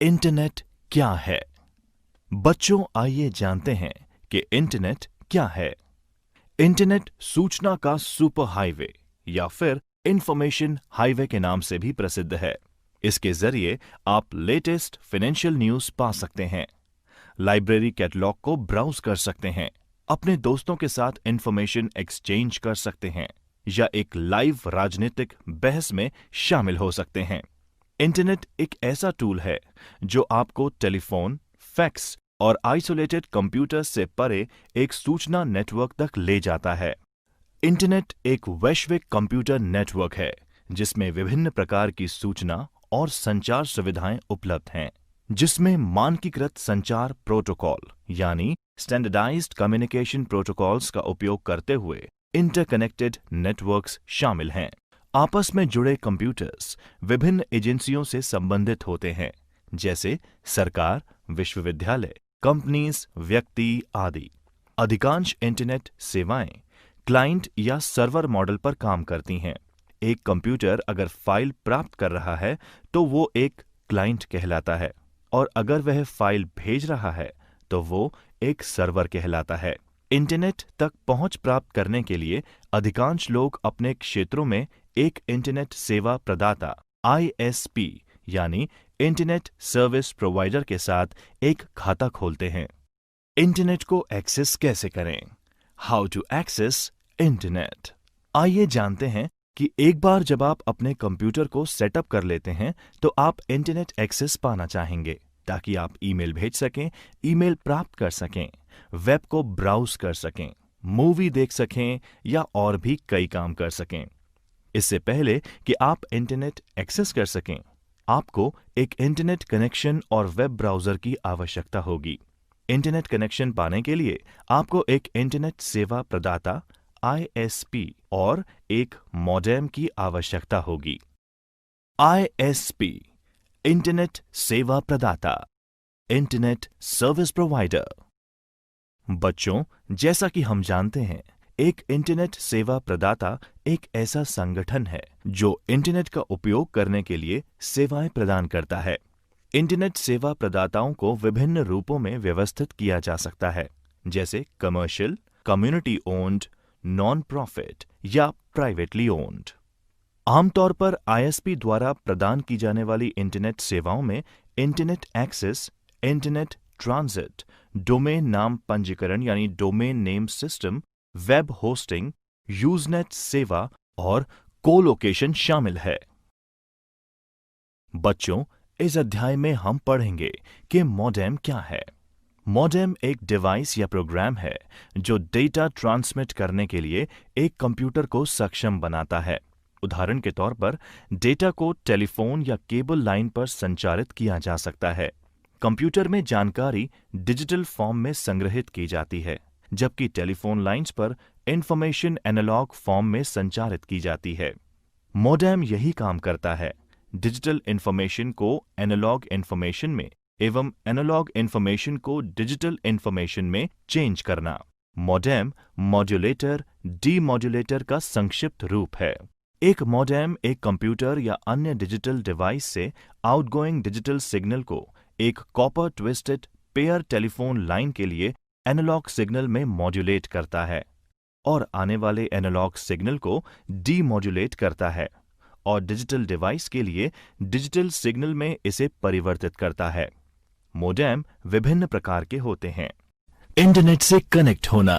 Internet क्या है? बच्चों, आइए जानते हैं कि इंटरनेट क्या है। इंटरनेट सूचना का सुपर हाईवे या फिर इंफॉर्मेशन हाईवे के नाम से भी प्रसिद्ध है। इसके जरिए आप लेटेस्ट फाइनेंशियल न्यूज पा सकते हैं, लाइब्रेरी कैटलॉग को ब्राउज कर सकते हैं, अपने दोस्तों के साथ इंफॉर्मेशन एक्सचेंज कर सकते हैं या एक लाइव राजनीतिक बहस में शामिल हो सकते हैं। इंटरनेट एक ऐसा टूल है जो आपको टेलीफोन, फैक्स और आइसोलेटेड कंप्यूटर से परे एक सूचना नेटवर्क तक ले जाता है। इंटरनेट एक वैश्विक कंप्यूटर नेटवर्क है जिसमें विभिन्न प्रकार की सूचना और संचार सुविधाएं उपलब्ध हैं, जिसमें मानकीकृत संचार प्रोटोकॉल यानी स्टैंडर्डाइज्ड कम्युनिकेशन प्रोटोकॉल्स का उपयोग करते हुए इंटरकनेक्टेड नेटवर्क्स शामिल हैं। आपस में जुड़े कंप्यूटर्स विभिन्न एजेंसियों से संबंधित होते हैं, जैसे सरकार, विश्वविद्यालय, कंपनीज, व्यक्ति आदि। अधिकांश इंटरनेट सेवाएं क्लाइंट या सर्वर मॉडल पर काम करती हैं। एक कंप्यूटर अगर फाइल प्राप्त कर रहा है तो वो एक क्लाइंट कहलाता है, और अगर वह फाइल भेज रहा है तो वो एक सर्वर कहलाता है। इंटरनेट तक पहुंच प्राप्त करने के लिए अधिकांश लोग अपने क्षेत्रों में एक इंटरनेट सेवा प्रदाता ISP यानी इंटरनेट सर्विस प्रोवाइडर के साथ एक खाता खोलते हैं। इंटरनेट को एक्सेस कैसे करें? How to access internet. आइए जानते हैं कि एक बार जब आप अपने कंप्यूटर को सेटअप कर लेते हैं तो आप इंटरनेट एक्सेस पाना चाहेंगे ताकि आप ईमेल भेज सकें, ईमेल प्राप्त कर सकें, वेब को ब्राउज कर सकें, मूवी देख सकें या और भी कई काम कर सकें। इससे पहले कि आप इंटरनेट एक्सेस कर सकें, आपको एक इंटरनेट कनेक्शन और वेब ब्राउजर की आवश्यकता होगी। इंटरनेट कनेक्शन पाने के लिए आपको एक इंटरनेट सेवा प्रदाता ISP और एक मॉडेम की आवश्यकता होगी। ISP इंटरनेट सेवा प्रदाता, इंटरनेट सर्विस प्रोवाइडर। बच्चों, जैसा कि हम जानते हैं, एक इंटरनेट सेवा प्रदाता एक ऐसा संगठन है जो इंटरनेट का उपयोग करने के लिए सेवाएं प्रदान करता है। इंटरनेट सेवा प्रदाताओं को विभिन्न रूपों में व्यवस्थित किया जा सकता है, जैसे commercial, community owned, non profit या प्राइवेटली ओन्ड। आमतौर पर ISP द्वारा प्रदान की जाने वाली इंटरनेट सेवाओं में internet access, internet transit, domain नाम पंजीकरण यानी domain name system, web hosting, Usenet सेवा और कोलोकेशन शामिल है। बच्चों, इस अध्याय में हम पढ़ेंगे कि मॉडेम क्या है। मॉडेम एक डिवाइस या प्रोग्राम है जो डेटा ट्रांसमिट करने के लिए एक कंप्यूटर को सक्षम बनाता है। उदाहरण के तौर पर डेटा को टेलीफोन या केबल लाइन पर संचारित किया जा सकता है। कंप्यूटर में जानकारी डिजिटल फॉर्म में संग्रहित की जाती है, जबकि टेलीफोन लाइंस पर इंफॉर्मेशन एनालॉग फॉर्म में संचारित की जाती है। मॉडेम यही काम करता है, डिजिटल इंफॉर्मेशन को एनालॉग इंफॉर्मेशन में एवं एनालॉग इंफॉर्मेशन को डिजिटल इंफॉर्मेशन में चेंज करना। मॉडेम मॉड्यूलेटर, डीमॉड्यूलेटर का संक्षिप्त रूप है। एक मॉडेम एक कंप्यूटर या अन्य डिजिटल डिवाइस से आउटगोइंग डिजिटल सिग्नल को एक copper twisted pair telephone line के लिए एनालॉग सिग्नल में मॉड्यूलेट करता है और आने वाले एनालॉग सिग्नल को डीमॉड्यूलेट करता है, और डिजिटल डिवाइस के लिए डिजिटल सिग्नल में इसे परिवर्तित करता है। मॉडेम विभिन्न प्रकार के होते हैं। इंटरनेट से कनेक्ट होना।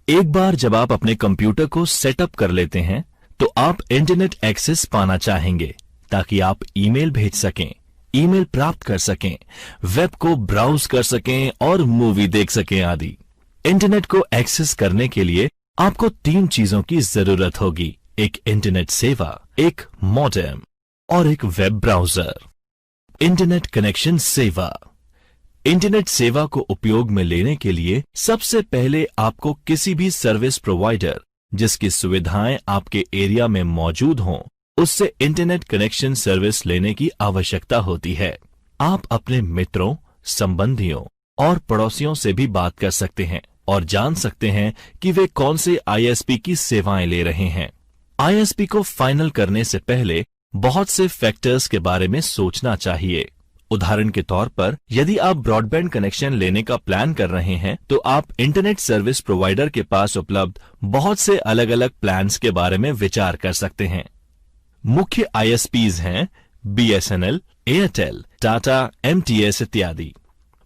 एक बार जब आप अपने कंप्यूटर को सेटअप कर लेते हैं तो आप इंटरनेट एक्सेस पाना चाहेंगे ताकि आप ईमेल भेज सकें, ईमेल प्राप्त कर सकें, वेब को ब्राउज कर सकें और मूवी देख सकें आदि। इंटरनेट को एक्सेस करने के लिए आपको 3 चीजों की जरूरत होगी: एक इंटरनेट सेवा, एक मॉडेम और एक वेब ब्राउजर। इंटरनेट कनेक्शन सेवा। इंटरनेट सेवा को उपयोग में लेने के लिए सबसे पहले आपको किसी भी सर्विस प्रोवाइडर जिसकी सुविधाएं आपके एरिया में मौजूद हों, उससे इंटरनेट कनेक्शन सर्विस लेने की आवश्यकता होती है। आप अपने मित्रों, संबंधियों और पड़ोसियों से भी बात कर सकते हैं और जान सकते हैं कि वे कौन से आईएसपी की सेवाएं ले रहे हैं। आईएसपी को फाइनल करने से पहले बहुत से फैक्टर्स के बारे में सोचना चाहिए। उदाहरण के तौर पर, यदि आप ब्रॉडबैंड कनेक्शन लेने का प्लान कर रहे हैं तो आप इंटरनेट सर्विस प्रोवाइडर के पास उपलब्ध बहुत से अलग अलग प्लान्स के बारे में विचार कर सकते हैं। मुख्य आईएसपीज हैं बीएसएनएल, एयरटेल, टाटा, एमटीएस इत्यादि।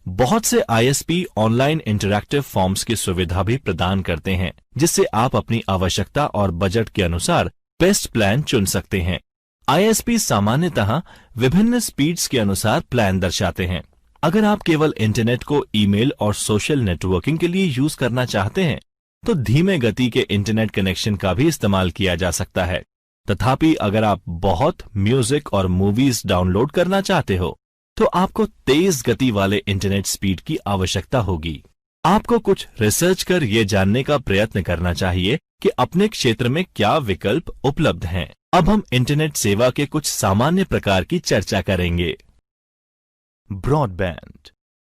बहुत से आईएसपी ऑनलाइन इंटरैक्टिव फॉर्म्स की सुविधा भी प्रदान करते हैं, जिससे आप अपनी आवश्यकता और बजट के अनुसार बेस्ट प्लान चुन सकते हैं। आईएसपी सामान्यतः विभिन्न स्पीड्स के अनुसार प्लान दर्शाते हैं। अगर आप केवल इंटरनेट को ईमेल और सोशल नेटवर्किंग के लिए यूज करना चाहते हैं तो धीमे गति के इंटरनेट कनेक्शन का भी इस्तेमाल किया जा सकता है। तथापि अगर आप बहुत म्यूजिक और मूवीज डाउनलोड करना चाहते हो तो आपको तेज गति वाले इंटरनेट स्पीड की आवश्यकता होगी। आपको कुछ रिसर्च कर ये जानने का प्रयत्न करना चाहिए कि अपने क्षेत्र में क्या विकल्प उपलब्ध हैं। अब हम इंटरनेट सेवा के कुछ सामान्य प्रकार की चर्चा करेंगे। ब्रॉडबैंड,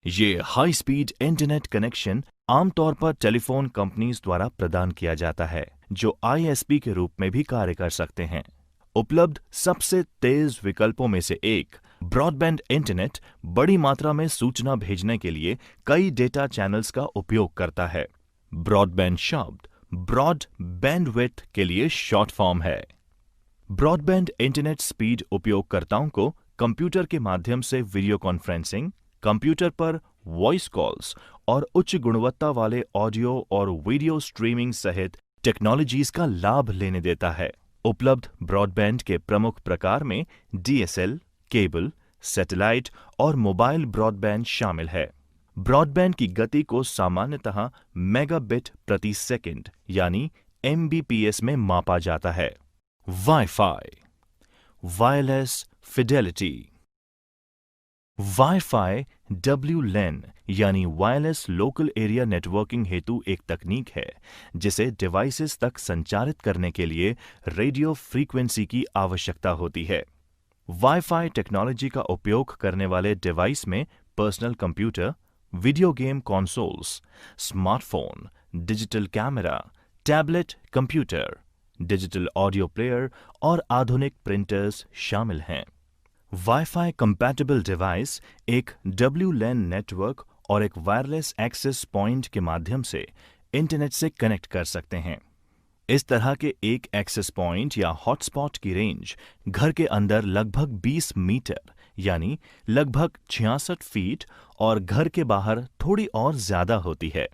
ये हाई स्पीड इंटरनेट कनेक्शन आमतौर पर टेलीफोन कंपनीज द्वारा प्रदान किया जाता है, जो आईएसपी के रूप में भी कार्य कर सकते हैं। उपलब्ध सबसे तेज विकल्पों में से एक ब्रॉडबैंड इंटरनेट बड़ी मात्रा में सूचना भेजने के लिए कई डेटा चैनल्स का उपयोग करता है। ब्रॉडबैंड शब्द ब्रॉड बैंडविड्थ के लिए शॉर्ट फॉर्म है। ब्रॉडबैंड इंटरनेट स्पीड उपयोगकर्ताओं को कंप्यूटर के माध्यम से वीडियो कॉन्फ्रेंसिंग, कंप्यूटर पर वॉइस कॉल्स और उच्च गुणवत्ता वाले ऑडियो और वीडियो स्ट्रीमिंग सहित टेक्नोलॉजीज का लाभ लेने देता है। उपलब्ध ब्रॉडबैंड के प्रमुख प्रकार में डीएसएल, केबल, सैटेलाइट और मोबाइल ब्रॉडबैंड शामिल है। ब्रॉडबैंड की गति को सामान्यतः मेगाबिट प्रति सेकंड यानी एमबीपीएस में मापा जाता है। Wifi, wireless Fidelity. Wifi WLAN यानी वायरलेस लोकल एरिया नेटवर्किंग हेतु एक तकनीक है जिसे डिवाइसेस तक संचारित करने के लिए रेडियो फ्रीक्वेंसी की आवश्यकता होती है। वाईफाई टेक्नोलॉजी का उपयोग करने वाले डिवाइस में personal computer, video game consoles, smartphone, digital camera, tablet computer, digital audio player और आधुनिक प्रिंटर्स शामिल हैं। वाईफाई कंपैटिबल डिवाइस एक WLAN नेटवर्क और एक वायरलेस एक्सेस पॉइंट के माध्यम से इंटरनेट से कनेक्ट कर सकते हैं। इस तरह के एक एक्सेस पॉइंट या हॉटस्पॉट की रेंज घर के अंदर लगभग 20 मीटर यानी लगभग 66 फीट और घर के बाहर थोड़ी और ज्यादा होती है।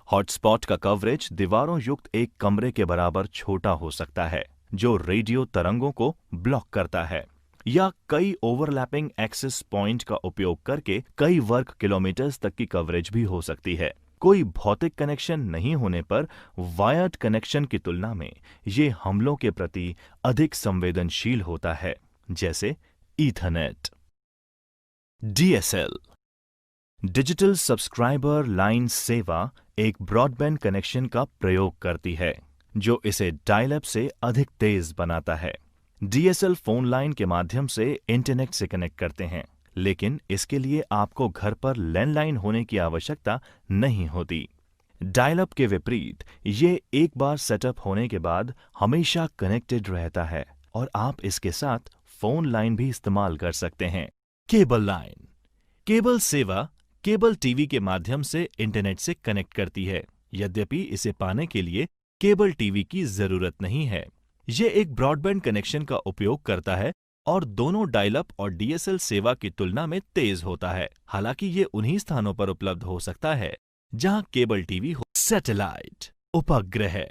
हॉटस्पॉट का कवरेज दीवारों युक्त एक कमरे के बराबर छोटा हो सकता है, जो रेडियो तरंगों को ब्लॉक करता है, या कई ओवरलैपिंग एक्सेस पॉइंट का उपयोग करके कई वर्ग किलोमीटर्स तक की कवरेज भी हो सकती है। कोई भौतिक कनेक्शन नहीं होने पर वायर्ड कनेक्शन की तुलना में ये हमलों के प्रति अधिक संवेदनशील होता है, जैसे Ethernet. DSL digital subscriber line सेवा एक ब्रॉडबैंड कनेक्शन का प्रयोग करती है, जो इसे डायल अप से अधिक तेज बनाता है। डीएसएल फोन लाइन के माध्यम से इंटरनेट से कनेक्ट करते हैं, लेकिन इसके लिए आपको घर पर लैंडलाइन होने की आवश्यकता नहीं होती। डायल अप के विपरीत ये एक बार सेटअप होने के बाद हमेशा कनेक्टेड रहता है और आप इसके साथ फोन लाइन भी इस्तेमाल कर सकते हैं। केबल लाइन केबल सेवा केबल टीवी के माध्यम से इंटरनेट से कनेक्ट करती है। यद्यपि इसे पाने के लिए केबल टीवी की जरूरत नहीं है। ये एक ब्रॉडबैंड कनेक्शन का उपयोग करता है और दोनों डायल अप और डीएसएल सेवा की तुलना में तेज होता है। हालांकि ये उन्हीं स्थानों पर उपलब्ध हो सकता है जहां केबल टीवी हो। सैटेलाइट उपग्रह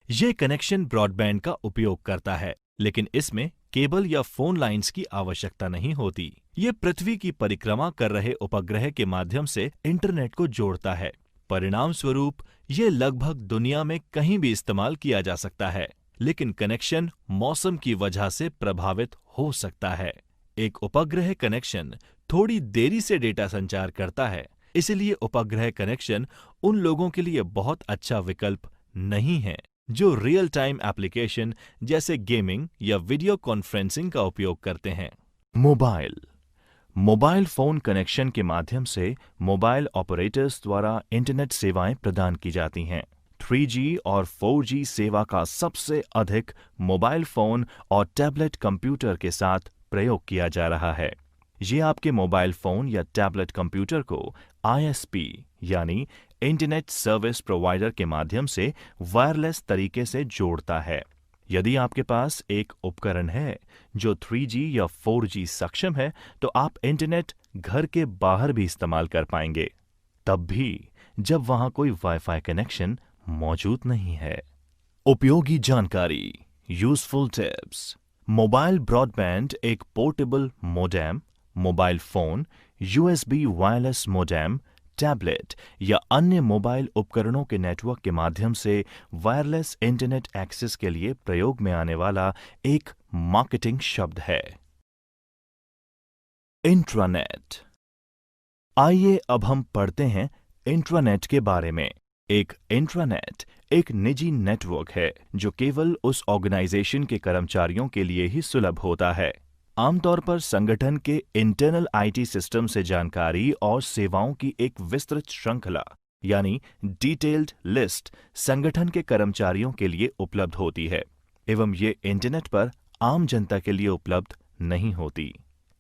ये कनेक्शन ब्रॉडबैंड का उपयोग करता है, लेकिन इसमें केबल या फोन लाइंस की आवश्यकता नहीं होती। ये पृथ्वी की परिक्रमा कर रहे उपग्रह के माध्यम से इंटरनेट को जोड़ता है। परिणाम स्वरूप ये लगभग दुनिया में कहीं भी इस्तेमाल किया जा सकता है, लेकिन कनेक्शन मौसम की वजह से प्रभावित हो सकता है। एक उपग्रह कनेक्शन थोड़ी देरी से डेटा संचार करता है, इसलिए उपग्रह कनेक्शन उन लोगों के लिए बहुत अच्छा विकल्प नहीं है जो रियल टाइम एप्लीकेशन जैसे गेमिंग या वीडियो कॉन्फ्रेंसिंग का उपयोग करते हैं। मोबाइल मोबाइल फोन कनेक्शन के माध्यम से मोबाइल ऑपरेटर्स द्वारा इंटरनेट सेवाएं प्रदान की जाती हैं। 3G और 4G सेवा का सबसे अधिक मोबाइल फोन और टैबलेट कंप्यूटर के साथ प्रयोग किया जा रहा है। ये आपके मोबाइल फोन या टैबलेट कंप्यूटर को ISP यानी इंटरनेट सर्विस प्रोवाइडर के माध्यम से वायरलेस तरीके से जोड़ता है। यदि आपके पास एक उपकरण है जो 3G या 4G सक्षम है, तो आप इंटरनेट घर के बाहर भी इस्तेमाल कर पाएंगे, तब भी जब वहां कोई वाईफाई कनेक्शन मौजूद नहीं है। उपयोगी जानकारी, यूजफुल टिप्स। मोबाइल ब्रॉडबैंड एक portable modem, mobile phone, USB wireless modem, tablet या अन्य मोबाइल उपकरणों के नेटवर्क के माध्यम से वायरलेस इंटरनेट एक्सेस के लिए प्रयोग में आने वाला एक मार्केटिंग शब्द है। इंट्रानेट। आइए अब हम पढ़ते हैं इंट्रानेट के बारे में। एक इंट्रानेट एक निजी नेटवर्क है जो केवल उस ऑर्गेनाइजेशन के कर्मचारियों के लिए ही सुलभ होता है। आमतौर पर संगठन के इंटरनल IT सिस्टम से जानकारी और सेवाओं की एक विस्तृत श्रृंखला यानी डिटेल्ड लिस्ट संगठन के कर्मचारियों के लिए उपलब्ध होती है एवं ये इंटरनेट पर आम जनता के लिए उपलब्ध नहीं होती।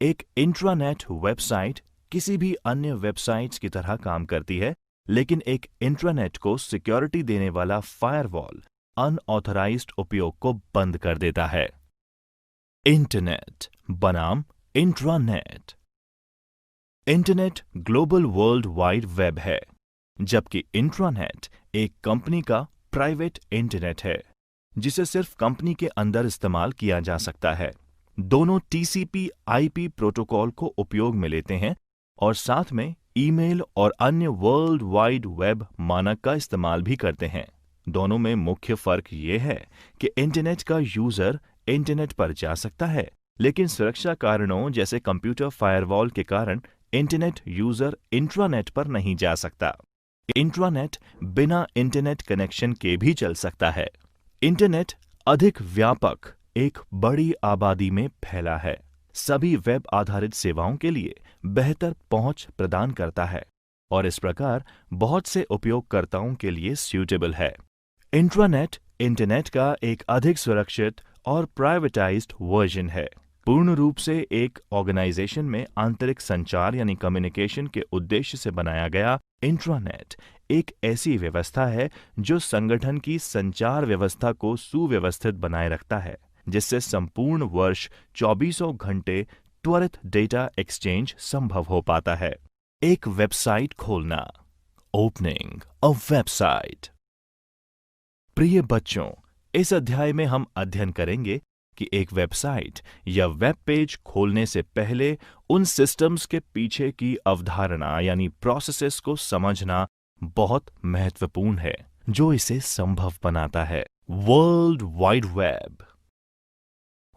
एक इंट्रानेट वेबसाइट किसी भी अन्य वेबसाइट्स की तरह काम करती है, लेकिन एक इंट्रानेट को सिक्योरिटी देने वाला फायरवॉल अनऑथराइज्ड उपयोग को बंद कर देता है। इंटरनेट बनाम intranet. Internet global world wide web है, जबकि इंट्रानेट एक कंपनी का प्राइवेट इंटरनेट है जिसे सिर्फ कंपनी के अंदर इस्तेमाल किया जा सकता है। दोनों TCP/IP प्रोटोकॉल को उपयोग में लेते हैं और साथ में ईमेल और अन्य वर्ल्ड वाइड वेब मानक का इस्तेमाल भी करते हैं। दोनों में मुख्य फर्क ये है कि इंटरनेट का यूजर इंटरनेट पर जा सकता है, लेकिन सुरक्षा कारणों जैसे कंप्यूटर फायरवॉल के कारण इंटरनेट यूजर इंट्रानेट पर नहीं जा सकता। इंट्रानेट बिना इंटरनेट कनेक्शन के भी चल सकता है। इंटरनेट अधिक व्यापक एक बड़ी आबादी में फैला है, सभी वेब आधारित सेवाओं के लिए बेहतर पहुंच प्रदान करता है और इस प्रकार बहुत से उपयोगकर्ताओं के लिए सूटेबल है। इंट्रानेट इंटरनेट का एक अधिक सुरक्षित और प्राइवेटाइज्ड वर्जन है। पूर्ण रूप से एक ऑर्गेनाइजेशन में आंतरिक संचार यानी कम्युनिकेशन के उद्देश्य से बनाया गया इंट्रानेट एक ऐसी व्यवस्था है जो संगठन की संचार व्यवस्था को सुव्यवस्थित बनाए रखता है, जिससे संपूर्ण वर्ष 24 घंटे त्वरित डेटा एक्सचेंज संभव हो पाता है। एक वेबसाइट खोलना। Opening a website. प्रिय बच्चों, इस अध्याय में हम अध्ययन करेंगे कि एक वेबसाइट या वेब पेज खोलने से पहले उन सिस्टम्स के पीछे की अवधारणा यानी प्रोसेसेस को समझना बहुत महत्वपूर्ण है जो इसे संभव बनाता है। World wide web.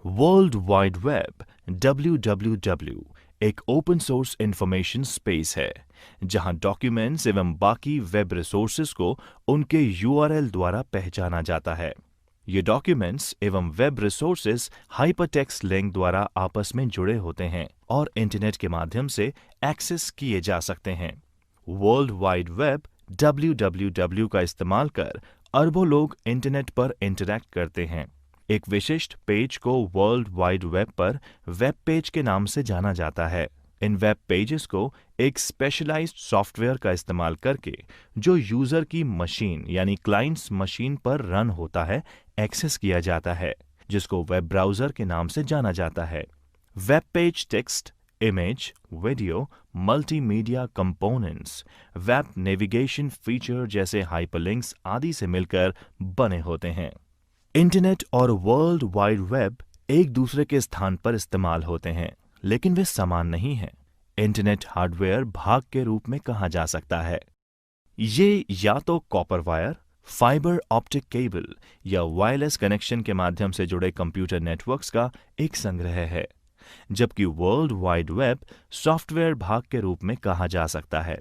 World wide web WWW एक ओपन सोर्स इंफॉर्मेशन स्पेस है जहां डॉक्यूमेंट्स एवं बाकी वेब रिसोर्सेज को उनके URL द्वारा पहचाना जाता है। ये डॉक्यूमेंट्स एवं वेब रिसोर्सेज हाइपरटेक्स्ट लिंक द्वारा आपस में जुड़े होते हैं और इंटरनेट के माध्यम से एक्सेस किए जा सकते हैं। वर्ल्ड वाइड वेब WWW का इस्तेमाल कर अरबों लोग इंटरनेट पर इंटरैक्ट करते हैं। एक विशिष्ट पेज को वर्ल्ड वाइड वेब पर वेब पेज के नाम से जाना जाता है। इन वेब पेजेस को एक स्पेशलाइज्ड सॉफ्टवेयर का इस्तेमाल करके जो यूजर की मशीन यानी क्लाइंट्स मशीन पर रन होता है एक्सेस किया जाता है, जिसको वेब ब्राउजर के नाम से जाना जाता है। Web page text, image, video, multimedia components, web navigation feature जैसे हाइपरलिंक्स आदि से मिलकर बने होते हैं। इंटरनेट और वर्ल्ड वाइड वेब एक दूसरे के स्थान पर इस्तेमाल होते हैं, लेकिन वे समान नहीं हैं। इंटरनेट हार्डवेयर भाग के रूप में कहा जा सकता है। ये या तो copper wire, fibre optic cable या वायरलेस कनेक्शन के माध्यम से जुड़े कंप्यूटर नेटवर्क्स का एक संग्रह है, जबकि वर्ल्ड वाइड वेब सॉफ्टवेयर भाग के रूप में कहा जा सकता है।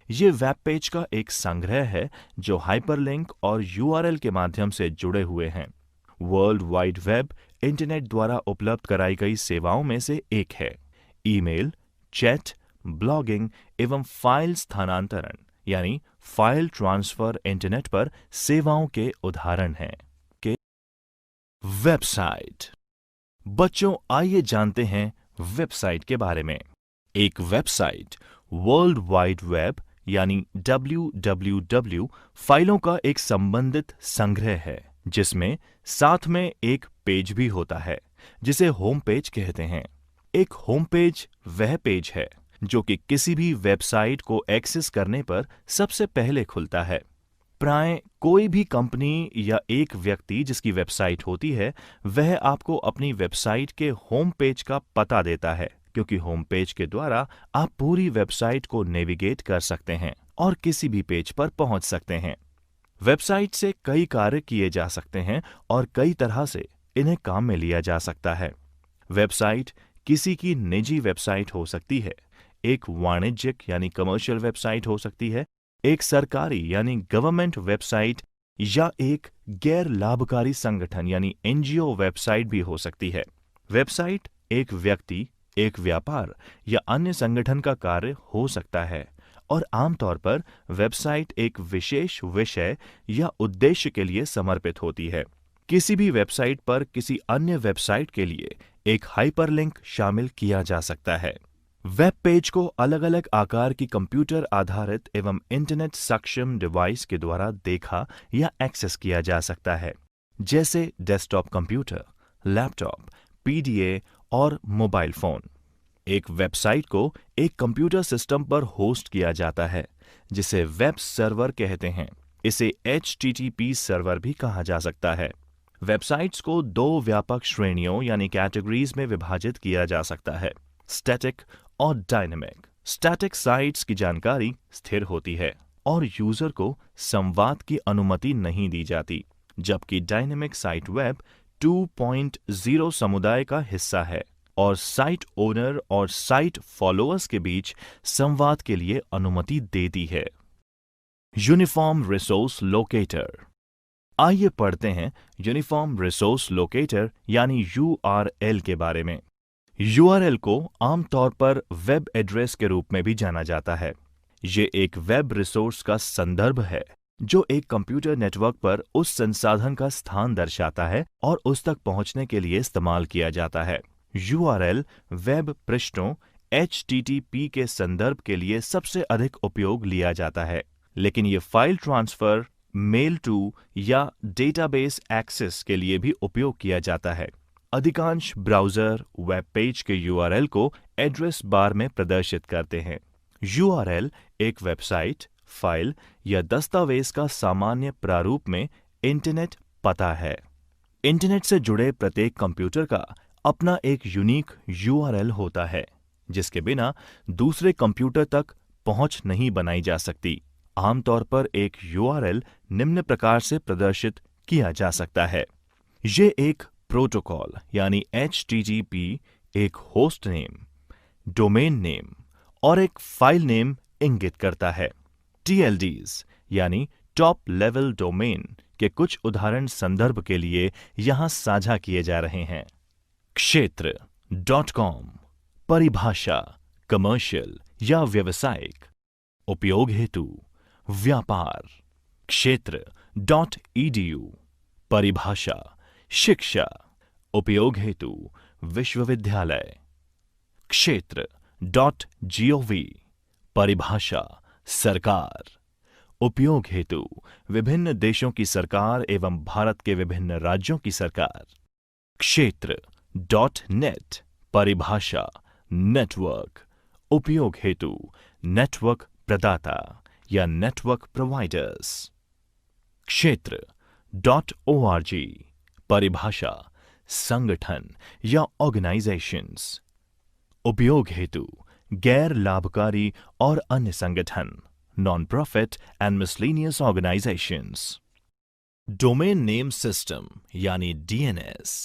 ये वेब पेज का एक संग्रह है जो हाइपरलिंक और URL के माध्यम से जुड़े हुए हैं। वर्ल्ड वाइड वेब इंटरनेट द्वारा उपलब्ध कराई गई सेवाओं में से एक है। ईमेल, चैट, ब्लॉगिंग एवं फाइल स्थानांतरण यानी फाइल ट्रांसफर इंटरनेट पर सेवाओं के उदाहरण हैं। वेबसाइट। बच्चों, आइए जानते हैं वेबसाइट के बारे में। एक वेबसाइट वर्ल्ड वाइड वेब यानी www फाइलों का एक संबंधित संग्रह है, जिसमें साथ में एक पेज भी होता है जिसे होम पेज कहते हैं। एक होम पेज वह पेज है जो कि किसी भी वेबसाइट को एक्सेस करने पर सबसे पहले खुलता है। प्राय कोई भी कंपनी या एक व्यक्ति जिसकी वेबसाइट होती है, वह आपको अपनी वेबसाइट के होम पेज का पता देता है, क्योंकि होम पेज के द्वारा आप पूरी वेबसाइट को नेविगेट कर सकते हैं और किसी भी पेज पर पहुंच सकते हैं। वेबसाइट से कई कार्य किए जा सकते हैं और कई तरह से इन्हें काम में लिया जा सकता है। वेबसाइट किसी की निजी वेबसाइट हो सकती है, एक वाणिज्यिक यानी कमर्शियल वेबसाइट हो सकती है, एक सरकारी यानी गवर्नमेंट वेबसाइट या एक गैर लाभकारी संगठन यानी एनजीओ वेबसाइट भी हो सकती है। वेबसाइट एक व्यक्ति, एक व्यापार या अन्य संगठन का कार्य हो सकता है और आमतौर पर वेबसाइट एक विशेष विषय या उद्देश्य के लिए समर्पित होती है। किसी भी वेबसाइट पर किसी अन्य वेबसाइट के लिए एक हाइपरलिंक शामिल किया जा सकता है। वेब पेज को अलग अलग आकार की कंप्यूटर आधारित एवं इंटरनेट सक्षम डिवाइस के द्वारा देखा या एक्सेस किया जा सकता है, जैसे डेस्कटॉप कंप्यूटर, लैपटॉप, पीडीए और मोबाइल फोन। एक वेबसाइट को एक कंप्यूटर सिस्टम पर होस्ट किया जाता है, जिसे वेब सर्वर कहते हैं। इसे HTTP सर्वर भी कहा जा सकता है। वेबसाइट्स को दो व्यापक श्रेणियों यानी कैटेगरीज में विभाजित किया जा सकता है, स्टैटिक और डायनेमिक। स्टैटिक साइट्स की जानकारी स्थिर होती है और यूजर को संवाद की अनुमति नहीं दी जाती, जबकि डायनेमिक साइट वेब 2.0 समुदाय का हिस्सा है और साइट ओनर और साइट फॉलोअर्स के बीच संवाद के लिए अनुमति देती है। Uniform resource locator. आइए पढ़ते हैं यूनिफॉर्म रिसोर्स लोकेटर यानी URL के बारे में। URL को आमतौर पर वेब एड्रेस के रूप में भी जाना जाता है। ये एक वेब रिसोर्स का संदर्भ है जो एक कंप्यूटर नेटवर्क पर उस संसाधन का स्थान दर्शाता है और उस तक पहुंचने के लिए इस्तेमाल किया जाता है। URL वेब पृष्ठों HTTP के संदर्भ के लिए सबसे अधिक उपयोग लिया जाता है, लेकिन ये फाइल ट्रांसफर, मेल टू या डेटाबेस एक्सेस के लिए भी उपयोग किया जाता है। अधिकांश ब्राउज़र वेब पेज के URL को एड्रेस बार में प्रदर्शित करते हैं। URL एक वेबसाइट, फाइल या दस्तावेज का सामान्य प्रारूप में इंटरनेट पता है। इंटरनेट से जुड़े प्रत्येक कंप्यूटर का अपना एक यूनिक URL होता है, जिसके बिना दूसरे कंप्यूटर तक पहुंच नहीं बनाई जा सकती। आमतौर पर एक URL निम्न प्रकार से प्रदर्शित किया जा सकता है। ये एक प्रोटोकॉल यानी HTTP, एक होस्ट नेम, डोमेन नेम और एक फाइल नेम इंगित करता है। TLDs यानी टॉप लेवल डोमेन के कुछ उदाहरण संदर्भ के लिए यहां साझा किए जा रहे हैं। क्षेत्र .com परिभाषा कमर्शियल या व्यावसायिक, उपयोग हेतु व्यापार। क्षेत्र .edu परिभाषा शिक्षा, उपयोग हेतु विश्वविद्यालय। क्षेत्र .gov परिभाषा सरकार, उपयोग हेतु विभिन्न देशों की सरकार एवं भारत के विभिन्न राज्यों की सरकार। क्षेत्र .net परिभाषा नेटवर्क, उपयोग हेतु नेटवर्क प्रदाता या नेटवर्क प्रोवाइडर्स। क्षेत्र .org परिभाषा संगठन या ऑर्गेनाइजेशंस, उपयोग हेतु गैर लाभकारी और अन्य संगठन, non profit and miscellaneous organisations. Domain name system यानी DNS।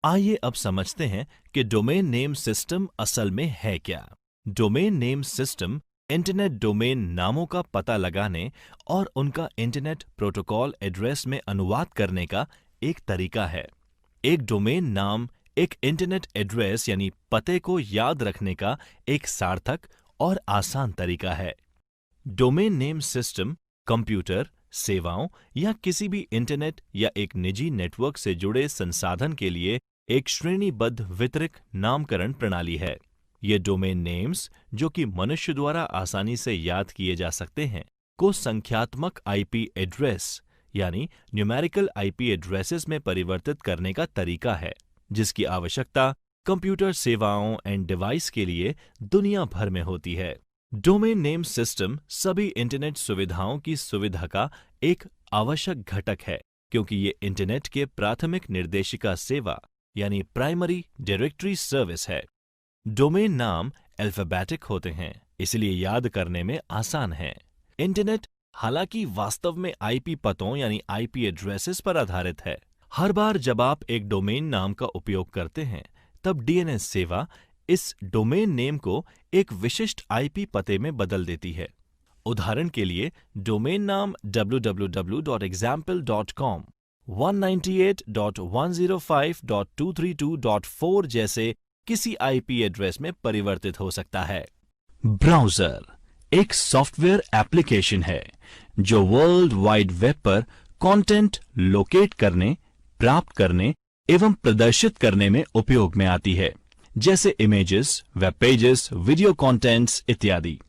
आइए अब समझते हैं कि डोमेन नेम सिस्टम असल में है क्या। Domain name system internet domain नामों का पता लगाने और उनका इंटरनेट प्रोटोकॉल एड्रेस में अनुवाद करने का एक तरीका है। एक डोमेन नाम एक इंटरनेट एड्रेस यानी पते को याद रखने का एक सार्थक और आसान तरीका है। डोमेन नेम सिस्टम कंप्यूटर, सेवाओं या किसी भी इंटरनेट या एक निजी नेटवर्क से जुड़े संसाधन के लिए एक श्रेणीबद्ध वितरित नामकरण प्रणाली है। ये डोमेन नेम्स, जो कि मनुष्य द्वारा आसानी से याद किए जा सकते हैं, को संख्यात्मक आईपी एड्रेस यानी न्यूमेरिकल आईपी एड्रेसेस में परिवर्तित करने का तरीका है, जिसकी आवश्यकता कंप्यूटर सेवाओं एंड डिवाइस के लिए दुनिया भर में होती है। डोमेन नेम सिस्टम सभी इंटरनेट सुविधाओं की सुविधा का एक आवश्यक घटक है, क्योंकि ये इंटरनेट के प्राथमिक निर्देशिका सेवा यानी प्राइमरी डायरेक्टरी सर्विस है। डोमेन नाम अल्फाबेटिक होते हैं, इसलिए याद करने में आसान है। इंटरनेट हालांकि वास्तव में आईपी पतों यानी आईपी एड्रेसेस पर आधारित है। हर बार जब आप एक डोमेन नाम का उपयोग करते हैं, तब डीएनएस सेवा इस डोमेन नेम को एक विशिष्ट आईपी पते में बदल देती है। उदाहरण के लिए, डोमेन नाम www.example.com 198.105.232.4 जैसे किसी आईपी एड्रेस में परिवर्तित हो सकता है। ब्राउज़र एक सॉफ्टवेयर एप्लीकेशन है जो वर्ल्ड वाइड वेब पर कंटेंट लोकेट करने, प्राप्त करने एवं प्रदर्शित करने में उपयोग में आती है, जैसे images, web pages, video contents इत्यादि।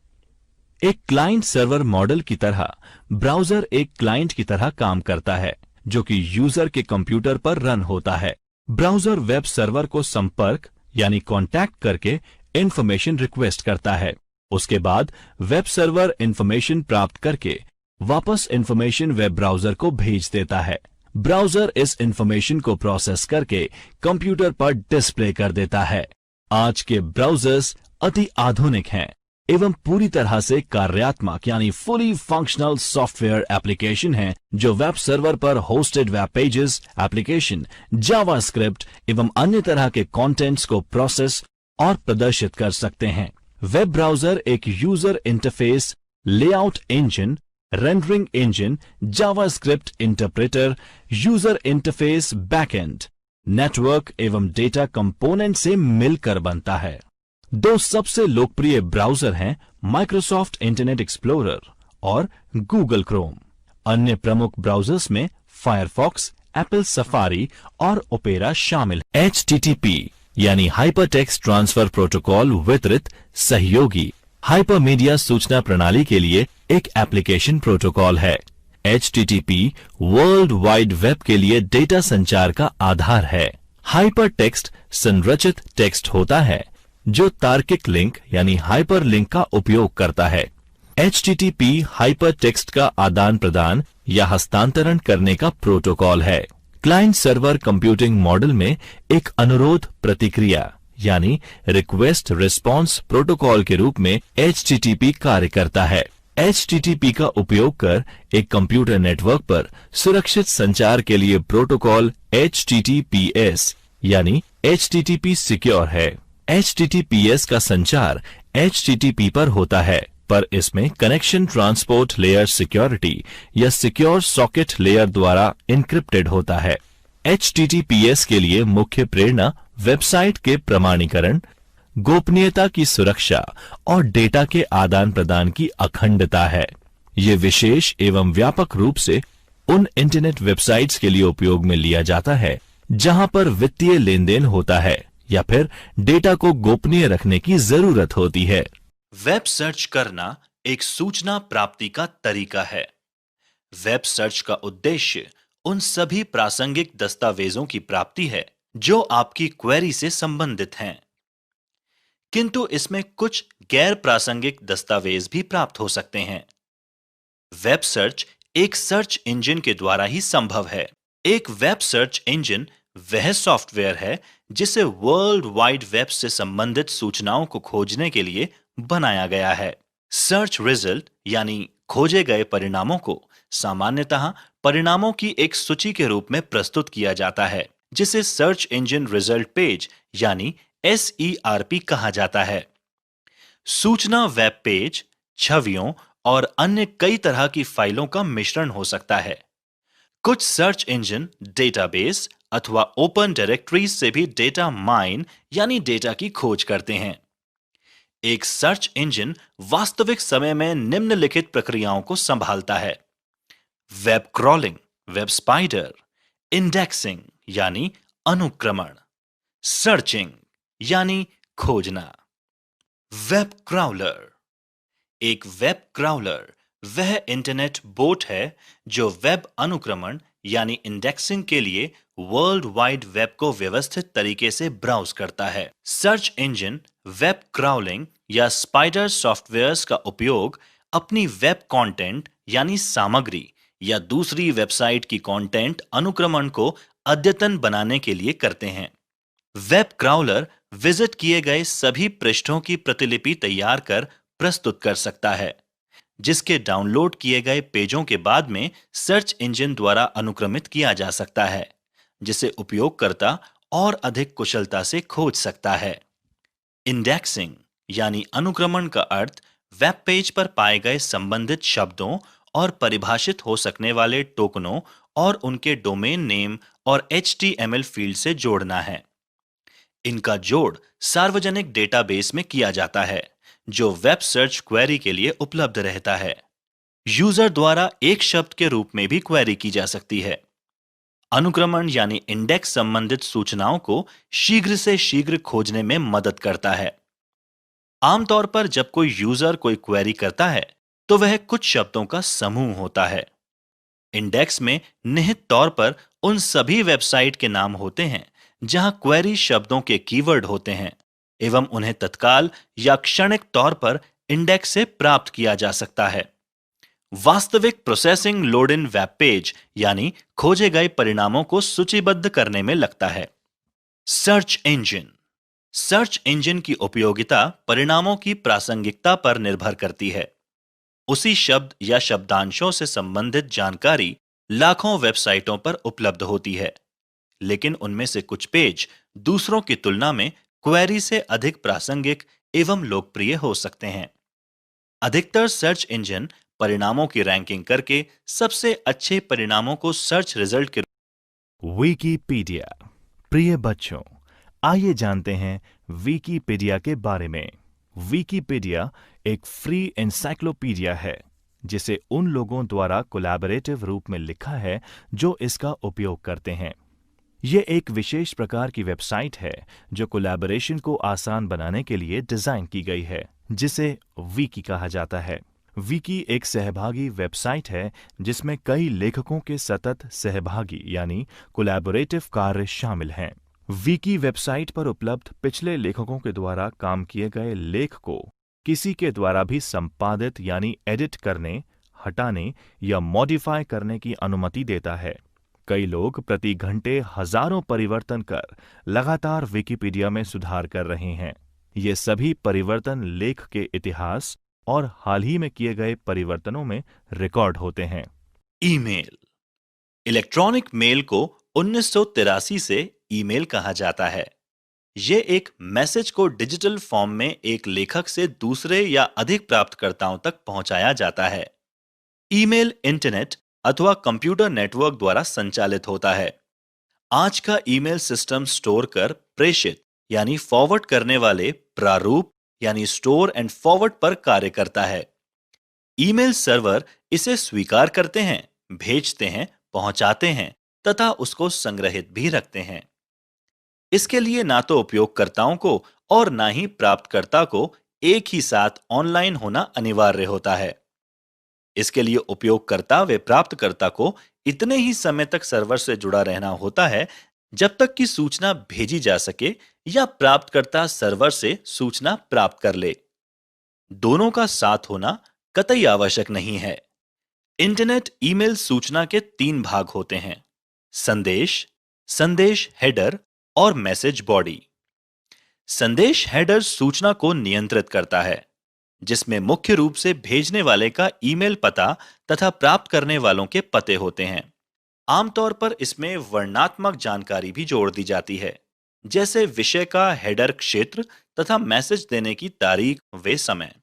एक क्लाइंट सर्वर मॉडल की तरह ब्राउज़र एक क्लाइंट की तरह काम करता है, जो कि यूजर के कंप्यूटर पर रन होता है। ब्राउज़र वेब सर्वर को संपर्क यानी कांटेक्ट करके इंफॉर्मेशन रिक्वेस्ट करता है। उसके बाद वेब सर्वर इंफॉर्मेशन प्राप्त करके वापस इंफॉर्मेशन वेब ब्राउज़र को भेज देता है। ब्राउज़र इस इंफॉर्मेशन को प्रोसेस करके कंप्यूटर पर डिस्प्ले कर देता है। आज के ब्राउज़र्स अति आधुनिक हैं एवं पूरी तरह से कार्यात्मक यानी फुली फंक्शनल सॉफ्टवेयर एप्लीकेशन हैं, जो वेब सर्वर पर hosted web pages, application, JavaScript एवं अन्य तरह के कंटेंट्स को प्रोसेस और प्रदर्शित कर सकते हैं। वेब ब्राउज़र एक user interface, layout engine, rendering engine, JavaScript interpreter, user interface backend, network एवं डेटा कंपोनेंट से मिलकर बनता है। दो सबसे लोकप्रिय ब्राउज़र हैं माइक्रोसॉफ्ट इंटरनेट एक्सप्लोरर और गूगल क्रोम। अन्य प्रमुख ब्राउज़र्स में फायरफॉक्स, एप्पल सफारी और ओपेरा शामिल हैं। HTTP यानी हाइपरटेक्स्ट ट्रांसफर प्रोटोकॉल वितरित सहयोगी हाइपरमीडिया सूचना प्रणाली के लिए एक एप्लीकेशन प्रोटोकॉल है। HTTP वर्ल्ड वाइड वेब के लिए डेटा संचार का आधार है। हाइपरटेक्स्ट संरचित टेक्स्ट होता है जो तार्किक लिंक यानी हाइपरलिंक का उपयोग करता है। HTTP हाइपरटेक्स्ट का आदान प्रदान या हस्तांतरण करने का प्रोटोकॉल है। क्लाइंट सर्वर कंप्यूटिंग मॉडल में एक अनुरोध प्रतिक्रिया यानी रिक्वेस्ट रिस्पॉन्स प्रोटोकॉल के रूप में HTTP कार्य करता है। HTTP का उपयोग कर एक कंप्यूटर नेटवर्क पर सुरक्षित संचार के लिए प्रोटोकॉल HTTPS यानी HTTP सिक्योर है। HTTPS का संचार HTTP पर होता है, पर इसमें कनेक्शन ट्रांसपोर्ट लेयर सिक्योरिटी या सिक्योर सॉकेट लेयर द्वारा इनक्रिप्टेड होता है। HTTPS के लिए मुख्य प्रेरणा वेबसाइट के प्रमाणीकरण, गोपनीयता की सुरक्षा और डेटा के आदान प्रदान की अखंडता है। ये विशेष एवं व्यापक रूप से उन इंटरनेट वेबसाइट्स के लिए उपयोग में लिया जाता है जहां पर वित्तीय लेन देन होता है या फिर डेटा को गोपनीय रखने की जरूरत होती है। वेब सर्च करना एक सूचना प्राप्ति का तरीका है। वेब सर्च का उद्देश्य उन सभी प्रासंगिक दस्तावेजों की प्राप्ति है जो आपकी क्वेरी से संबंधित हैं, किंतु इसमें कुछ गैर प्रासंगिक दस्तावेज भी प्राप्त हो सकते हैं। वेब सर्च एक सर्च इंजन के द्वारा ही संभव है। एक वेब सर्च इंजन वह सॉफ्टवेयर है जिसे वर्ल्ड वाइड वेब से संबंधित सूचनाओं को खोजने के लिए बनाया गया है। सर्च रिजल्ट यानी खोजे गए परिणामों को सामान्यतः परिणामों की एक सूची के रूप में प्रस्तुत किया जाता है, जिसे सर्च इंजन रिजल्ट पेज यानी SERP कहा जाता है। सूचना वेब पेज, छवियों और अन्य कई तरह की फाइलों का मिश्रण हो सकता है। कुछ सर्च इंजन डेटाबेस अथवा ओपन डायरेक्टरीज से भी डेटा माइन यानी डेटा की खोज करते हैं। एक सर्च इंजन वास्तविक समय में निम्नलिखित प्रक्रियाओं को संभालता है: web crawling, web spider, indexing यानी अनुक्रमण, सर्चिंग यानी खोजना। Web crawler. एक वेब क्राउलर वह इंटरनेट बोट है जो वेब अनुक्रमण यानी इंडेक्सिंग के लिए वर्ल्ड वाइड वेब को व्यवस्थित तरीके से ब्राउज करता है। सर्च इंजन वेब क्राउलिंग या स्पाइडर सॉफ्टवेयर्स का उपयोग अपनी वेब कंटेंट यानी सामग्री या दूसरी वेबसाइट की कंटेंट अनुक्रमण को अद्यतन बनाने के लिए करते हैं। वेब क्राउलर विजिट किए गए सभी पृष्ठों की प्रतिलिपि तैयार कर प्रस्तुत कर सकता है, जिसके डाउनलोड किए गए पेजों के बाद में सर्च इंजन द्वारा अनुक्रमित किया जा सकता है, जिसे उपयोगकर्ता और अधिक कुशलता से खोज सकता है। इंडेक्सिंग यानी अनुक्रमण का अर्थ वेब पेज पर पाए गए संबंधित शब्दों और परिभाषित हो सकने वाले टोकनों और उनके डोमेन नेम और HTML फील्ड से जोड़ना है। इनका जोड़ सार्वजनिक डेटाबेस में किया जाता है, जो वेब सर्च क्वेरी के लिए उपलब्ध रहता है। यूजर द्वारा एक शब्द के रूप में भी क्वेरी की जा सकती है। अनुक्रमण यानी इंडेक्स संबंधित सूचनाओं को शीघ्र से शीघ्र खोजने में मदद करता है। आमतौर पर जब कोई यूजर कोई क्वेरी करता है, तो वह कुछ शब्दों का समूह होता है। इंडेक्स में निहित तौर पर उन सभी वेबसाइट के नाम होते हैं जहां क्वेरी शब्दों के कीवर्ड होते हैं एवं उन्हें तत्काल या क्षणिक तौर पर इंडेक्स से प्राप्त किया जा सकता है। वास्तविक processing load in web page यानी खोजे गए परिणामों को सूचीबद्ध करने में लगता है। Search engine. सर्च इंजन की उपयोगिता परिणामों की प्रासंगिकता पर निर्भर करती है। उसी शब्द या शब्दांशों से संबंधित जानकारी लाखों वेबसाइटों पर उपलब्ध होती है, लेकिन उनमें से कुछ पेज दूसरों की तुलना में क्वेरी से अधिक प्रासंगिक एवं लोकप्रिय हो सकते हैं। अधिकतर सर्च इंजन परिणामों की रैंकिंग करके सबसे अच्छे परिणामों को सर्च रिजल्ट के विकिपीडिया। प्रिय बच्चों, आइए जानते हैं विकिपीडिया के बारे में। विकिपीडिया एक फ्री एनसाइक्लोपीडिया है, जिसे उन लोगों द्वारा कोलैबोरेटिव रूप में लिखा है जो इसका उपयोग करते हैं। ये एक विशेष प्रकार की वेबसाइट है जो कोलैबोरेशन को आसान बनाने के लिए डिजाइन की गई है, जिसे विकी कहा जाता है। विकी एक सहभागी वेबसाइट है जिसमें कई लेखकों के सतत सहभागी यानी कोलैबोरेटिव कार्य शामिल हैं। विकी वेबसाइट पर उपलब्ध पिछले लेखकों के द्वारा काम किए गए लेख को किसी के द्वारा भी संपादित यानी एडिट करने, हटाने या मॉडिफाई करने की अनुमति देता है। कई लोग प्रति घंटे हजारों परिवर्तन कर लगातार विकिपीडिया में सुधार कर रहे हैं। ये सभी परिवर्तन लेख के इतिहास और हाल ही में किए गए परिवर्तनों में रिकॉर्ड होते हैं। ईमेल। इलेक्ट्रॉनिक मेल को 1983 से ईमेल कहा जाता है। यह एक मैसेज को डिजिटल फॉर्म में एक लेखक से दूसरे या अधिक प्राप्तकर्ताओं तक पहुंचाया जाता है। ईमेल इंटरनेट अथवा कंप्यूटर नेटवर्क द्वारा संचालित होता है। आज का ईमेल सिस्टम स्टोर कर प्रेषित यानी फॉरवर्ड करने वाले प्रारूप यानी स्टोर एंड फॉरवर्ड पर कार्य करता है। ईमेल सर्वर इसे स्वीकार करते हैं, भेजते हैं, पहुंचाते हैं तथा उसको संग्रहित भी रखते हैं। इसके लिए ना तो उपयोगकर्ताओं को और ना ही प्राप्तकर्ता को एक ही साथ ऑनलाइन होना अनिवार्य होता है। इसके लिए उपयोगकर्ता व प्राप्तकर्ता को इतने ही समय तक सर्वर से जुड़ा रहना होता है जब तक कि सूचना भेजी जा सके या प्राप्तकर्ता सर्वर से सूचना प्राप्त कर ले। दोनों का साथ होना कतई आवश्यक नहीं है। इंटरनेट ईमेल सूचना के 3 भाग होते हैं: संदेश, संदेश हेडर और मैसेज बॉडी। संदेश हेडर सूचना को नियंत्रित करता है, जिसमें मुख्य रूप से भेजने वाले का ईमेल पता तथा प्राप्त करने वालों के पते होते हैं। आमतौर पर इसमें वर्णनात्मक जानकारी भी जोड़ दी जाती है, जैसे विषय का हेडर क्षेत्र तथा मैसेज देने की तारीख व समय।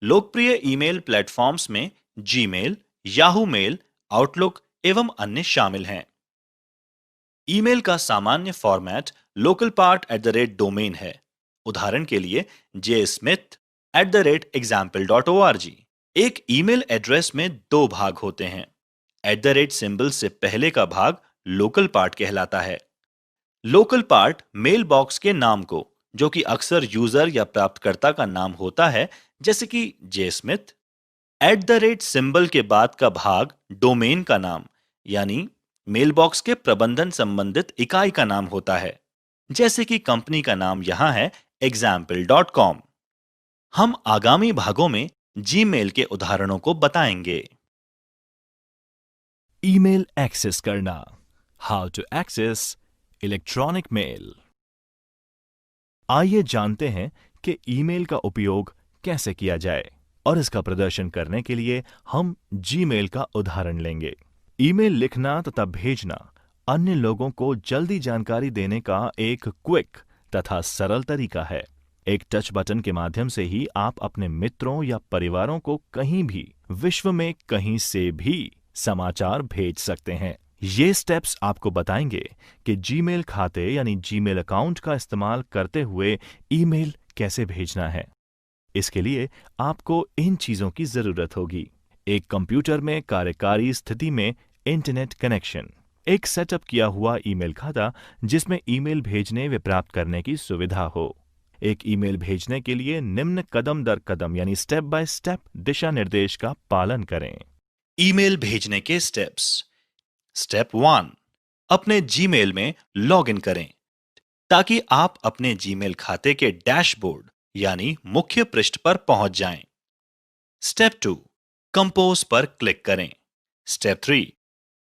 लोकप्रिय ईमेल प्लेटफॉर्म्स में जीमेल, याहू मेल, आउटलुक, एवं अन्य शामिल हैं। ईमेल का सामान्य फॉर्मेट localpart@domain है। उदाहरण के लिए jsmith@example.org। एक ईमेल एड्रेस में दो भाग होते हैं। सिंबल से पहले का भाग लोकल पार्ट कहलाता है। लोकल पार्ट मेल बॉक्स के नाम को, जो कि अक्सर यूजर या प्राप्तकर्ता का नाम होता है, जैसे कि जेस्मिथ। सिंबल के बाद का भाग डोमेन का नाम, यानी मेलबॉक्स के प्रबंधन संबंधित इकाई का नाम होता है, जैसे कि कंपनी का नाम यहां है example.com। हम आगामी भागों में जीमेल के उदाहरणों को बताएंगे। ईमेल एक्सेस करना। How to access electronic mail. आइए जानते हैं कि ईमेल का उपयोग कैसे किया जाए, और इसका प्रदर्शन करने के लिए हम जीमेल का उदाहरण लेंगे। ईमेल लिखना तथा भेजना अन्य लोगों को जल्दी जानकारी देने का एक क्विक तथा सरल तरीका है। एक टच बटन के माध्यम से ही आप अपने मित्रों या परिवारों को कहीं भी, विश्व में कहीं से भी समाचार भेज सकते हैं। ये स्टेप्स आपको बताएंगे कि जीमेल खाते यानी जीमेल अकाउंट का इस्तेमाल करते हुए ईमेल कैसे भेजना है। इसके लिए आपको इन चीजों की जरूरत होगी: एक कंप्यूटर में कार्यकारी स्थिति में इंटरनेट कनेक्शन, एक सेटअप किया हुआ ईमेल खाता जिसमें ईमेल भेजने व प्राप्त करने की सुविधा हो। एक ईमेल भेजने के लिए निम्न कदम दर कदम यानी स्टेप बाय स्टेप दिशा निर्देश का पालन करें। ईमेल भेजने के स्टेप्स। स्टेप 1, अपने जीमेल में लॉगिन करें ताकि आप अपने जीमेल खाते के डैशबोर्ड यानी मुख्य पृष्ठ पर पहुंच जाएं। स्टेप 2, कंपोज पर क्लिक करें। स्टेप 3,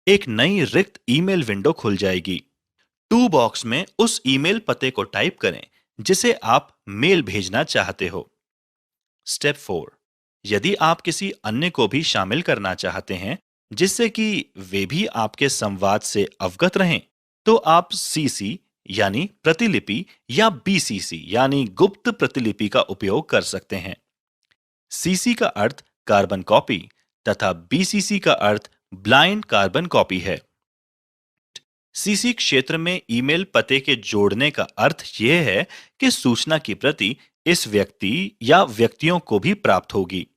एक नई रिक्त ईमेल विंडो खुल जाएगी। टू बॉक्स में उस ईमेल पते को टाइप करें जिसे आप मेल भेजना चाहते हो। स्टेप 4, यदि आप किसी अन्य को भी शामिल करना चाहते हैं जिससे कि वे भी आपके संवाद से अवगत रहें, तो आप सीसी यानी प्रतिलिपि या बीसीसी यानी गुप्त प्रतिलिपि का उपयोग कर सकते हैं। सीसी का अर्थ कार्बन कॉपी तथा बीसीसी का अर्थ ब्लाइंड कार्बन कॉपी है। सीसी क्षेत्र में ईमेल पते के जोड़ने का अर्थ यह है कि सूचना की प्रति इस व्यक्ति या व्यक्तियों को भी प्राप्त होगी।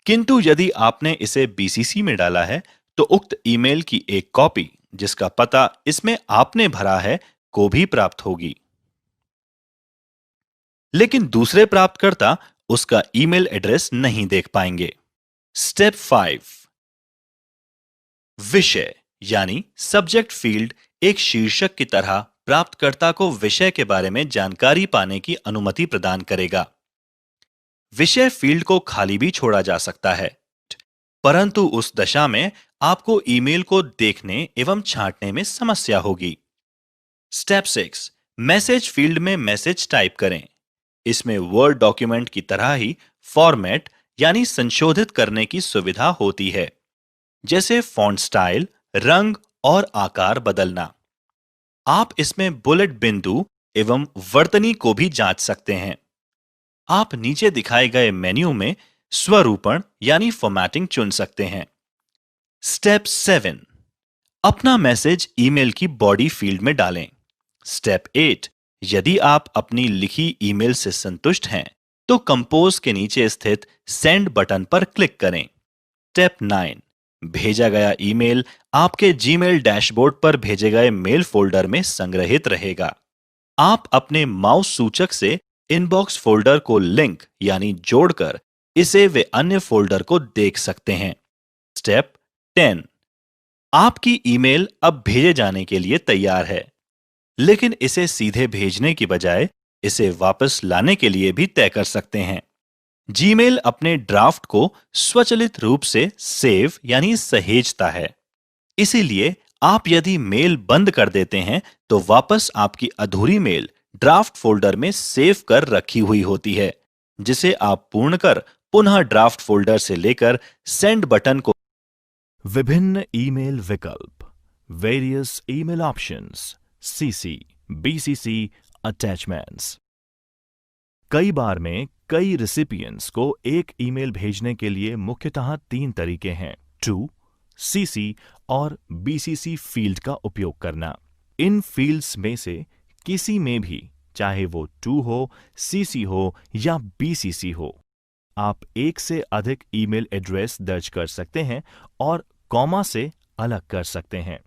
किंतु यदि आपने इसे बीसीसी में डाला है तो उक्त ईमेल की एक कॉपी, जिसका पता इसमें आपने भरा है, को भी प्राप्त होगी, लेकिन दूसरे प्राप्तकर्ता उसका ईमेल एड्रेस नहीं देख पाएंगे। स्टेप 5, विषय यानी सब्जेक्ट फील्ड एक शीर्षक की तरह प्राप्तकर्ता को विषय के बारे में जानकारी पाने की अनुमति प्रदान करेगा। विषय फील्ड को खाली भी छोड़ा जा सकता है, परंतु उस दशा में आपको ईमेल को देखने एवं छांटने में समस्या होगी। स्टेप 6, मैसेज फील्ड में मैसेज टाइप करें। इसमें वर्ड डॉक्यूमेंट की तरह ही फॉर्मेट यानी संशोधित करने की सुविधा होती है, जैसे फॉन्ट स्टाइल, रंग और आकार बदलना। आप इसमें बुलेट बिंदु एवं वर्तनी को भी जांच सकते हैं। आप नीचे दिखाए गए मेन्यू में स्वरूपण यानी फॉर्मेटिंग चुन सकते हैं। स्टेप 7, अपना मैसेज ईमेल की बॉडी फील्ड में डालें। स्टेप 8, यदि आप अपनी लिखी ईमेल से संतुष्ट हैं तो कंपोज के नीचे स्थित सेंड बटन पर क्लिक करें। स्टेप 9, भेजा गया ईमेल आपके जीमेल डैशबोर्ड पर भेजे गए मेल फोल्डर में संग्रहित रहेगा। आप अपने माउस सूचक से इनबॉक्स फोल्डर को लिंक यानी जोड़कर इसे वे अन्य फोल्डर को देख सकते हैं। स्टेप 10, आपकी ईमेल अब भेजे जाने के लिए तैयार है, लेकिन इसे सीधे भेजने की बजाय इसे वापस लाने के लिए भी तय कर सकते हैं। जीमेल अपने ड्राफ्ट को स्वचालित रूप से सेव यानी सहेजता है। इसीलिए आप यदि मेल बंद कर देते हैं तो वापस आपकी अधूरी मेल ड्राफ्ट फोल्डर में सेव कर रखी हुई होती है, जिसे आप पूर्ण कर पुनः ड्राफ्ट फोल्डर से लेकर सेंड बटन को। विभिन्न ईमेल विकल्प, various email options, CC, BCC, attachments. कई बार में कई रिसिपिएंट्स को एक ईमेल भेजने के लिए मुख्यतः 3 तरीके हैं: टू, सीसी और बीसीसी फील्ड का उपयोग करना। इन फील्ड्स में से किसी में भी, चाहे वो टू हो, सीसी हो या बीसीसी हो, आप एक से अधिक ईमेल एड्रेस दर्ज कर सकते हैं और कॉमा से अलग कर सकते हैं।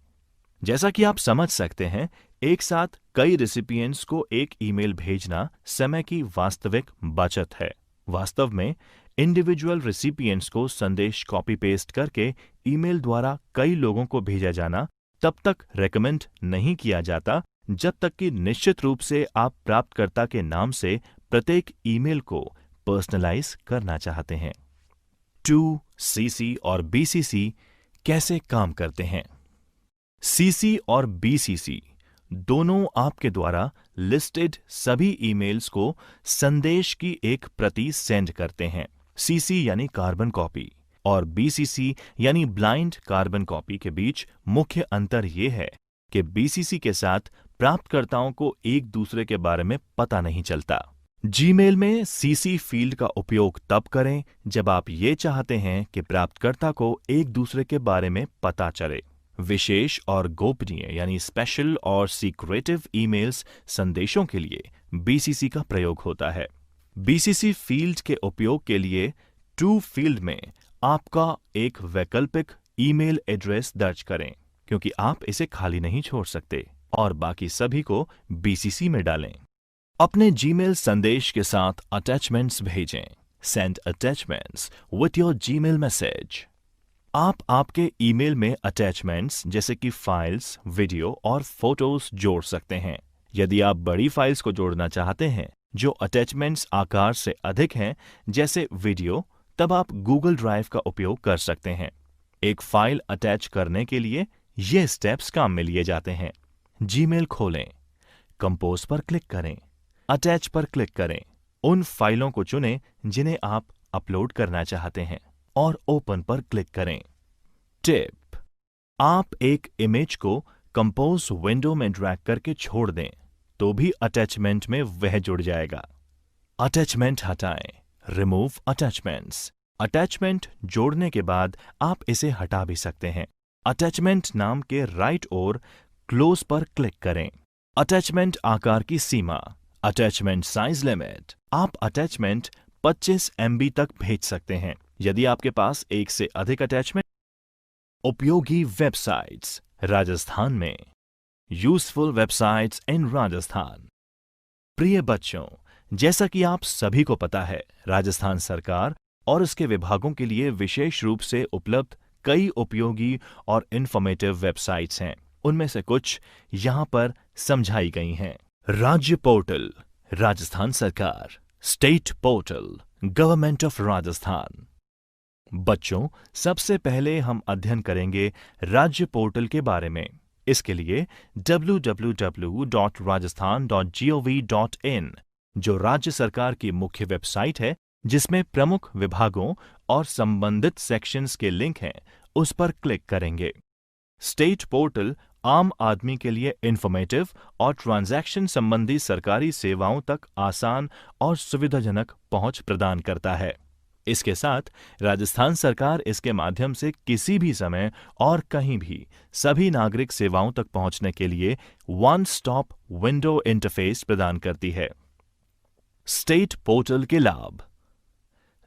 जैसा कि आप समझ सकते हैं, एक साथ कई रेसिपिएंट्स को एक ईमेल भेजना समय की वास्तविक बचत है। वास्तव में इंडिविजुअल रेसिपिएंट्स को संदेश कॉपी पेस्ट करके ईमेल द्वारा कई लोगों को भेजा जाना तब तक रेकमेंड नहीं किया जाता जब तक कि निश्चित रूप से आप प्राप्तकर्ता के नाम से प्रत्येक ईमेल को पर्सनलाइज करना चाहते हैं। टू, सीसी और बीसीसी कैसे काम करते हैं? सीसी और बीसीसी दोनों आपके द्वारा लिस्टेड सभी ईमेल्स को संदेश की एक प्रति सेंड करते हैं। सीसी यानी कार्बन कॉपी और बीसीसी यानी ब्लाइंड कार्बन कॉपी के बीच मुख्य अंतर यह है कि बीसीसी के साथ प्राप्तकर्ताओं को एक दूसरे के बारे में पता नहीं चलता। जीमेल में सीसी फील्ड का उपयोग तब करें जब आप ये चाहते हैं कि प्राप्तकर्ता को एक दूसरे के बारे में पता चले। विशेष और गोपनीय यानी स्पेशल और सीक्रेटिव ईमेल्स संदेशों के लिए बीसीसी का प्रयोग होता है। बीसीसी फील्ड के उपयोग के लिए टू फील्ड में आपका एक वैकल्पिक ईमेल एड्रेस दर्ज करें, क्योंकि आप इसे खाली नहीं छोड़ सकते, और बाकी सभी को बीसीसी में डालें। अपने जीमेल संदेश के साथ अटैचमेंट्स भेजें। Send attachments with your Gmail message. आप आपके ईमेल में अटैचमेंट्स जैसे कि फाइल्स, वीडियो और फोटोज जोड़ सकते हैं। यदि आप बड़ी फाइल्स को जोड़ना चाहते हैं जो अटैचमेंट्स आकार से अधिक हैं, जैसे वीडियो, तब आप गूगल ड्राइव का उपयोग कर सकते हैं। एक फाइल अटैच करने के लिए ये स्टेप्स काम में लिए जाते हैं। जीमेल खोलें, कंपोज पर क्लिक करें, अटैच पर क्लिक करें, उन फाइलों को चुनें जिन्हें आप अपलोड करना चाहते हैं और ओपन पर क्लिक करें। टिप: आप एक इमेज को कंपोज विंडो में ड्रैग करके छोड़ दें तो भी अटैचमेंट में वह जुड़ जाएगा। अटैचमेंट हटाएं। Remove attachments. अटैचमेंट जोड़ने के बाद आप इसे हटा भी सकते हैं। अटैचमेंट नाम के राइट ओर क्लोज पर क्लिक करें। अटैचमेंट आकार की सीमा। Attachment size limit. आप अटैचमेंट 25 MB तक भेज सकते हैं यदि आपके पास एक से अधिक अटैचमेंट। उपयोगी वेबसाइट्स राजस्थान में। यूजफुल वेबसाइट्स इन राजस्थान। प्रिय बच्चों, जैसा कि आप सभी को पता है, राजस्थान सरकार और इसके विभागों के लिए विशेष रूप से उपलब्ध कई उपयोगी और इंफॉर्मेटिव वेबसाइट्स हैं। उनमें से कुछ यहां पर समझाई गई हैं। राज्य पोर्टल राजस्थान सरकार। State portal government of Rajasthan. बच्चों, सबसे पहले हम अध्ययन करेंगे राज्य पोर्टल के बारे में। इसके लिए www.rajasthan.gov.in जो राज्य सरकार की मुख्य वेबसाइट है, जिसमें प्रमुख विभागों और संबंधित सेक्शंस के लिंक हैं, उस पर क्लिक करेंगे। स्टेट पोर्टल आम आदमी के लिए इंफॉर्मेटिव और ट्रांजैक्शन संबंधी सरकारी सेवाओं तक आसान और सुविधाजनक पहुंच प्रदान करता है। इसके साथ राजस्थान सरकार इसके माध्यम से किसी भी समय और कहीं भी सभी नागरिक सेवाओं तक पहुंचने के लिए वन स्टॉप विंडो इंटरफेस प्रदान करती है। स्टेट पोर्टल के लाभ।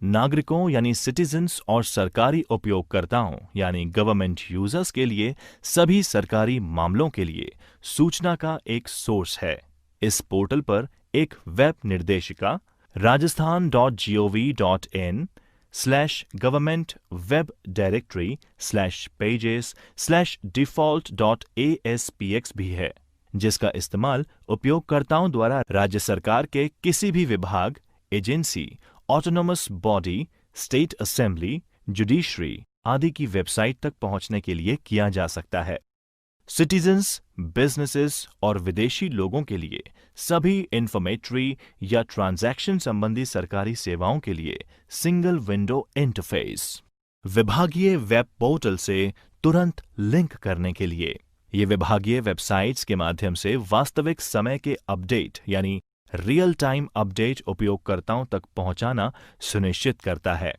नागरिकों यानी सिटीजन्स और सरकारी उपयोगकर्ताओं यानी गवर्नमेंट यूजर्स के लिए सभी सरकारी मामलों के लिए सूचना का एक सोर्स है। इस पोर्टल पर एक वेब निर्देशिका rajasthan.gov.in/government-web-directory/pages/default.aspx भी है, जिसका इस्तेमाल उपयोगकर्ताओं द्वारा राज्य सरकार के किसी भी विभाग, agency, autonomous body, state assembly, judiciary आदि की वेबसाइट तक पहुंचने के लिए किया जा सकता है। सिटीजन्स, बिजनेसेस और विदेशी लोगों के लिए सभी इंफॉर्मेटरी या ट्रांजैक्शन संबंधी सरकारी सेवाओं के लिए सिंगल विंडो इंटरफेस। विभागीय वेब पोर्टल से तुरंत लिंक करने के लिए ये विभागीय वेबसाइट्स के माध्यम से वास्तविक समय के अपडेट यानी रियल टाइम अपडेट उपयोगकर्ताओं तक पहुंचाना सुनिश्चित करता है।